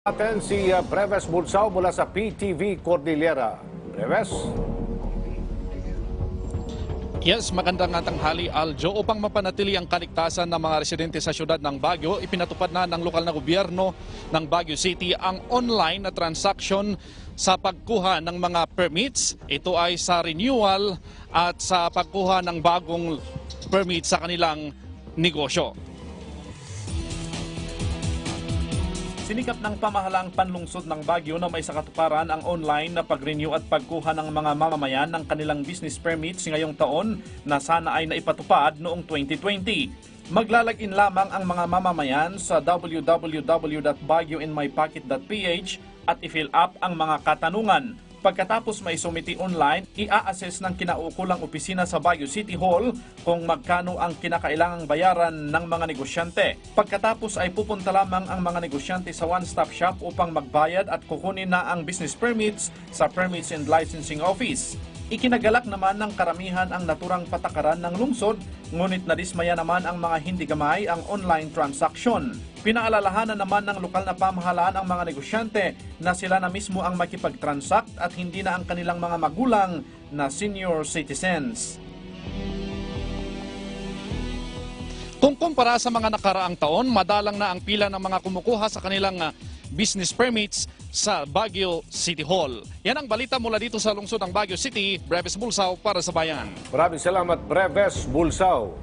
Natin si Breves Bulsao mula sa PTV Cordillera. Breves? Yes, magandang tanghali, Aljo. Upang mapanatili ang kaligtasan ng mga residente sa siyudad ng Baguio, ipinatupad na ng lokal na gobyerno ng Baguio City ang online na transaction sa pagkuha ng mga permits. Ito ay sa renewal at sa pagkuha ng bagong permit sa kanilang negosyo. Sinikap ng pamahalang panlungsod ng Baguio na may sakatuparan ang online na pag-renew at pagkuha ng mga mamamayan ng kanilang business permits ngayong taon na sana ay naipatupad noong 2020. Maglalagin lamang ang mga mamamayan sa www.baguioinmypocket.ph at i-fill up ang mga katanungan. Pagkatapos may sumiti online, i-assess ng kinaukulang opisina sa Baguio City Hall kung magkano ang kinakailangang bayaran ng mga negosyante. Pagkatapos ay pupunta lamang ang mga negosyante sa one-stop shop upang magbayad at kukunin na ang business permits sa Permits and Licensing Office. Ikinagalak naman ng karamihan ang naturang patakaran ng lungsod, ngunit nadismaya naman ang mga hindi gamay ang online transaction. Pinaalalahanan naman ng lokal na pamahalaan ang mga negosyante na sila na mismo ang makipag-transact at hindi na ang kanilang mga magulang na senior citizens. Kung kumpara sa mga nakaraang taon, madalang na ang pila ng mga kumukuha sa kanilang business permits sa Baguio City Hall. Yan ang balita mula dito sa lungsod ng Baguio City. Breves Bulsao para sa Bayan. Maraming salamat, Breves Bulsao.